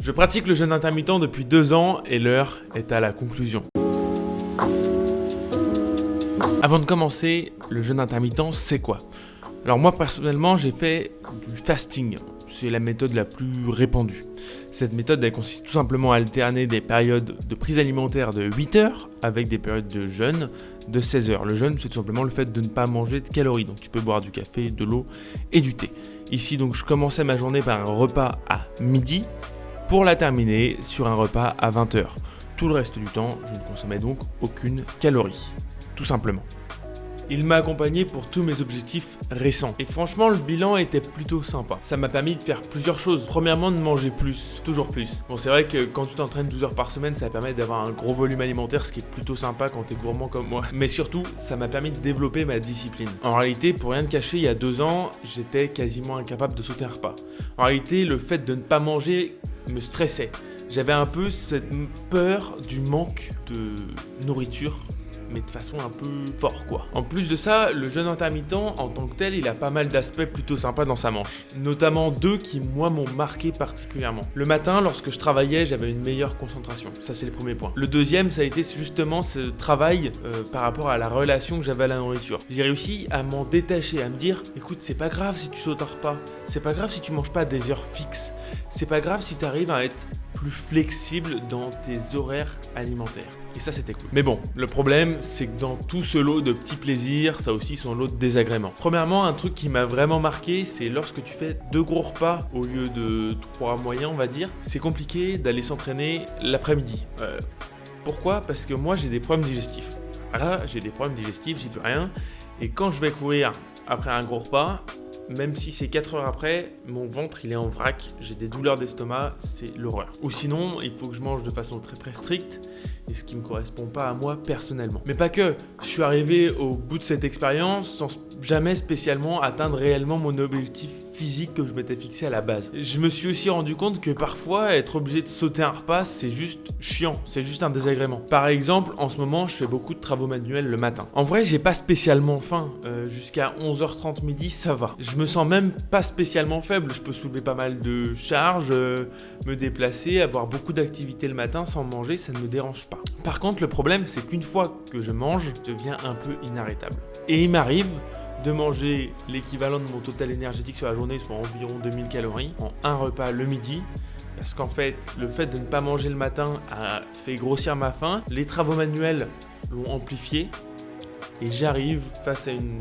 Je pratique le jeûne intermittent depuis 2 ans et l'heure est à la conclusion. Avant de commencer, le jeûne intermittent, c'est quoi ? Alors moi personnellement, j'ai fait du fasting. C'est la méthode la plus répandue. Cette méthode, elle consiste tout simplement à alterner des périodes de prise alimentaire de 8 heures avec des périodes de jeûne de 16 heures. Le jeûne, c'est tout simplement le fait de ne pas manger de calories. Donc tu peux boire du café, de l'eau et du thé. Ici, donc, je commençais ma journée par un repas à midi pour la terminer sur un repas à 20 heures. Tout le reste du temps, je ne consommais donc aucune calorie. Tout simplement. Il m'a accompagné pour tous mes objectifs récents. Et franchement, le bilan était plutôt sympa. Ça m'a permis de faire plusieurs choses. Premièrement, de manger plus, toujours plus. Bon, c'est vrai que quand tu t'entraînes 12 heures par semaine, ça permet d'avoir un gros volume alimentaire, ce qui est plutôt sympa quand t'es gourmand comme moi. Mais surtout, ça m'a permis de développer ma discipline. En réalité, pour rien te cacher, il y a 2 ans, j'étais quasiment incapable de sauter un repas. En réalité, le fait de ne pas manger me stressait. J'avais un peu cette peur du manque de nourriture, mais de façon un peu fort quoi. En plus de ça, le jeûne intermittent en tant que tel, il a pas mal d'aspects plutôt sympas dans sa manche. Notamment 2 qui moi m'ont marqué particulièrement. Le matin, lorsque je travaillais, j'avais une meilleure concentration. Ça c'est le premier point. Le deuxième, ça a été justement ce travail par rapport à la relation que j'avais à la nourriture. J'ai réussi à m'en détacher, à me dire, écoute, c'est pas grave si tu sautes un repas. C'est pas grave si tu manges pas à des heures fixes. C'est pas grave si tu arrives à être plus flexible dans tes horaires alimentaires. Et ça, c'était cool. Mais bon, le problème, c'est que dans tout ce lot de petits plaisirs, ça a aussi son lot de désagréments. Premièrement, un truc qui m'a vraiment marqué, c'est lorsque tu fais 2 gros repas au lieu de 3 moyens, on va dire, c'est compliqué d'aller s'entraîner l'après-midi. Pourquoi ? Parce que moi, j'ai des problèmes digestifs. Voilà, j'ai des problèmes digestifs, j'y peux rien. Et quand je vais courir après un gros repas, même si c'est 4 heures après, mon ventre il est en vrac, j'ai des douleurs d'estomac, c'est l'horreur. Ou sinon, il faut que je mange de façon très très stricte, et ce qui ne me correspond pas à moi personnellement. Mais pas que, je suis arrivé au bout de cette expérience sans jamais spécialement atteindre réellement mon objectif physique que je m'étais fixé à la base. Je me suis aussi rendu compte que parfois, être obligé de sauter un repas, c'est juste chiant, c'est juste un désagrément. Par exemple, en ce moment, je fais beaucoup de travaux manuels le matin. En vrai, j'ai pas spécialement faim. Jusqu'à 11h30 midi, ça va. Je me sens même pas spécialement faible. Je peux soulever pas mal de charges, me déplacer, avoir beaucoup d'activités le matin sans manger, ça ne me dérange pas. Par contre, le problème, c'est qu'une fois que je mange, je deviens un peu inarrêtable. Et il m'arrive de manger l'équivalent de mon total énergétique sur la journée, soit environ 2000 calories, en un repas le midi. Parce qu'en fait, le fait de ne pas manger le matin a fait grossir ma faim. Les travaux manuels l'ont amplifié. Et j'arrive face à une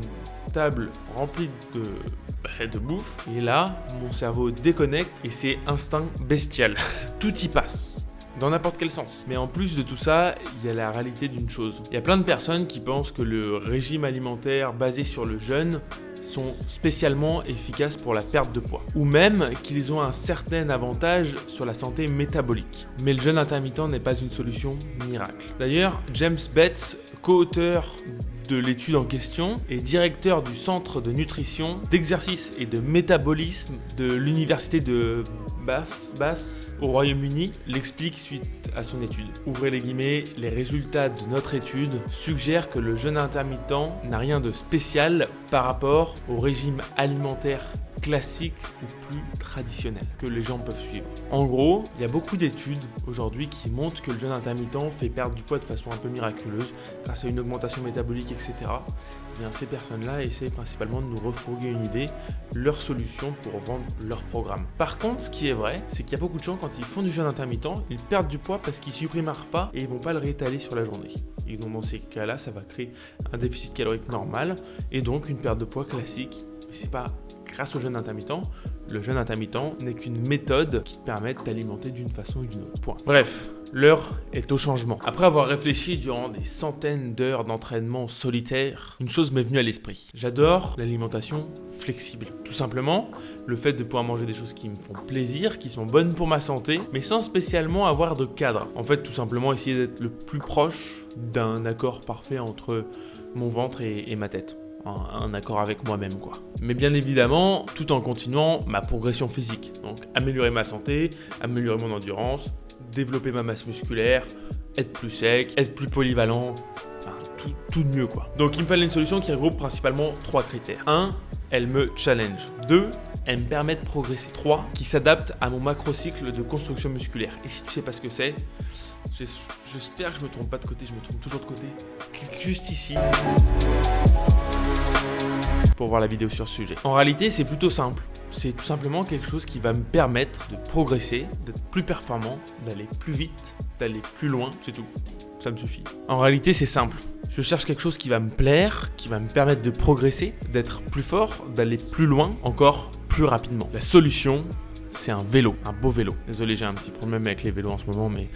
table remplie de bouffe. Et là, mon cerveau déconnecte et c'est instinct bestial. Tout y passe. Dans n'importe quel sens. Mais en plus de tout ça, il y a la réalité d'une chose. Il y a plein de personnes qui pensent que le régime alimentaire basé sur le jeûne sont spécialement efficaces pour la perte de poids. Ou même qu'ils ont un certain avantage sur la santé métabolique. Mais le jeûne intermittent n'est pas une solution miracle. D'ailleurs, James Betts, co-auteur de l'étude en question et directeur du centre de nutrition, d'exercice et de métabolisme de l'université de Bath au Royaume-Uni, l'explique suite à son étude. Ouvrez les guillemets, les résultats de notre étude suggèrent que le jeûne intermittent n'a rien de spécial par rapport au régime alimentaire classique ou plus traditionnel que les gens peuvent suivre. En gros, il y a beaucoup d'études aujourd'hui qui montrent que le jeûne intermittent fait perdre du poids de façon un peu miraculeuse grâce à une augmentation métabolique, etc. Et bien, ces personnes-là essaient principalement de nous refourguer une idée, leur solution pour vendre leur programme. Par contre, ce qui est vrai, c'est qu'il y a beaucoup de gens, quand ils font du jeûne intermittent, ils perdent du poids parce qu'ils suppriment un repas et ils vont pas le réétaler sur la journée. Et donc dans ces cas-là, ça va créer un déficit calorique normal et donc une perte de poids classique. Mais c'est pas grâce au jeûne intermittent, le jeûne intermittent n'est qu'une méthode qui te permet de t'alimenter d'une façon ou d'une autre. Point. Bref, l'heure est au changement. Après avoir réfléchi durant des centaines d'heures d'entraînement solitaire, une chose m'est venue à l'esprit. J'adore l'alimentation flexible. Tout simplement, le fait de pouvoir manger des choses qui me font plaisir, qui sont bonnes pour ma santé, mais sans spécialement avoir de cadre. En fait, tout simplement essayer d'être le plus proche d'un accord parfait entre mon ventre et ma tête. Un accord avec moi-même quoi. Mais bien évidemment, tout en continuant ma progression physique. Donc améliorer ma santé, améliorer mon endurance, développer ma masse musculaire, être plus sec, être plus polyvalent, tout de mieux quoi. Donc il me fallait une solution qui regroupe principalement 3 critères. 1, elle me challenge. 2, elle me permet de progresser. 3, qui s'adapte à mon macrocycle de construction musculaire. Et si tu sais pas ce que c'est, j'espère que je me trompe pas de côté, je me trompe toujours de côté. Clique juste ici pour voir la vidéo sur ce sujet. En réalité, c'est plutôt simple. C'est tout simplement quelque chose qui va me permettre de progresser, d'être plus performant, d'aller plus vite, d'aller plus loin, c'est tout. Ça me suffit. En réalité, c'est simple. Je cherche quelque chose qui va me plaire, qui va me permettre de progresser, d'être plus fort, d'aller plus loin, encore plus rapidement. La solution, c'est un vélo, un beau vélo. Désolé, j'ai un petit problème avec les vélos en ce moment, mais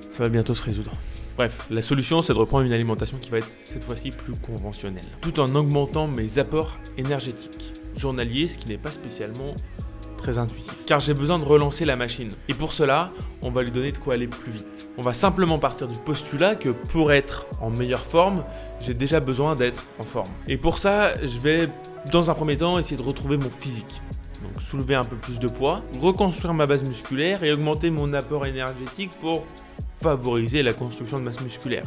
ça va bientôt se résoudre. Bref, la solution, c'est de reprendre une alimentation qui va être cette fois-ci plus conventionnelle, tout en augmentant mes apports énergétiques journaliers, ce qui n'est pas spécialement très intuitif. Car j'ai besoin de relancer la machine. Et pour cela, on va lui donner de quoi aller plus vite. On va simplement partir du postulat que pour être en meilleure forme, j'ai déjà besoin d'être en forme. Et pour ça, je vais, dans un premier temps, essayer de retrouver mon physique. Donc soulever un peu plus de poids, reconstruire ma base musculaire et augmenter mon apport énergétique pour favoriser la construction de masse musculaire,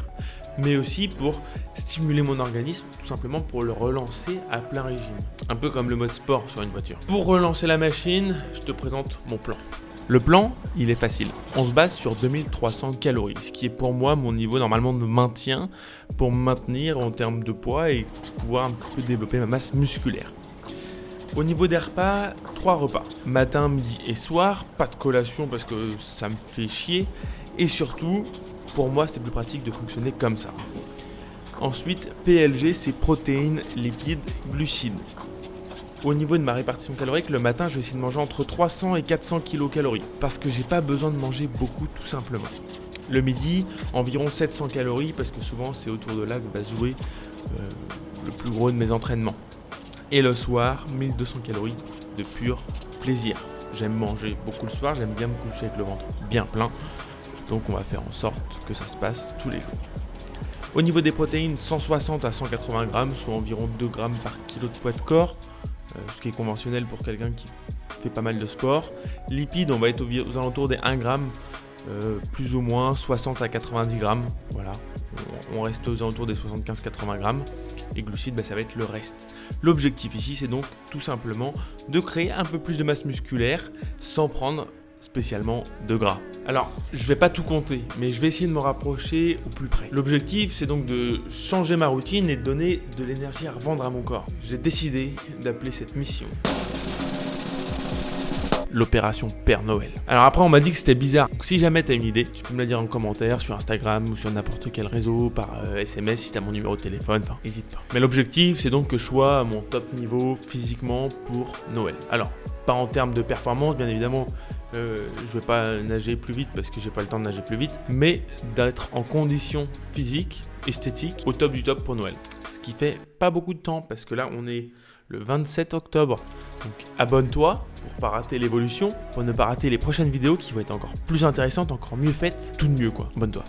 mais aussi pour stimuler mon organisme, tout simplement pour le relancer à plein régime. Un peu comme le mode sport sur une voiture. Pour relancer la machine, je te présente mon plan. Le plan, il est facile. On se base sur 2300 calories, ce qui est pour moi mon niveau normalement de maintien pour me maintenir en termes de poids et pouvoir un petit peu développer ma masse musculaire. Au niveau des repas, 3 repas. Matin, midi et soir, pas de collation parce que ça me fait chier. Et surtout, pour moi, c'est plus pratique de fonctionner comme ça. Ensuite, PLG, c'est protéines, lipides, glucides. Au niveau de ma répartition calorique, le matin, je vais essayer de manger entre 300 et 400 kcal parce que j'ai pas besoin de manger beaucoup, tout simplement. Le midi, environ 700 calories parce que souvent, c'est autour de là que va se jouer le plus gros de mes entraînements. Et le soir, 1200 calories de pur plaisir. J'aime manger beaucoup le soir, j'aime bien me coucher avec le ventre bien plein. Donc on va faire en sorte que ça se passe tous les jours. Au niveau des protéines, 160 à 180 grammes, soit environ 2 grammes par kilo de poids de corps, ce qui est conventionnel pour quelqu'un qui fait pas mal de sport. Lipides, on va être aux alentours des 1 gramme, plus ou moins 60 à 90 grammes. Voilà, on reste aux alentours des 75-80 grammes. Et glucides, ça va être le reste. L'objectif ici, c'est donc tout simplement de créer un peu plus de masse musculaire sans prendre spécialement de gras. Alors, je vais pas tout compter, mais je vais essayer de me rapprocher au plus près. L'objectif, c'est donc de changer ma routine et de donner de l'énergie à revendre à mon corps. J'ai décidé d'appeler cette mission l'opération Père Noël. Alors après, on m'a dit que c'était bizarre. Donc, si jamais tu as une idée, tu peux me la dire en commentaire sur Instagram ou sur n'importe quel réseau, par SMS si tu as mon numéro de téléphone, enfin, n'hésite pas. Mais l'objectif, c'est donc que je sois à mon top niveau physiquement pour Noël. Alors, pas en termes de performance, bien évidemment, je vais pas nager plus vite parce que j'ai pas le temps de nager plus vite, mais d'être en condition physique, esthétique, au top du top pour Noël. Ce qui fait pas beaucoup de temps parce que là, on est le 27 octobre. Donc abonne-toi pour pas rater l'évolution, pour ne pas rater les prochaines vidéos qui vont être encore plus intéressantes, encore mieux faites, tout de mieux quoi. Abonne-toi.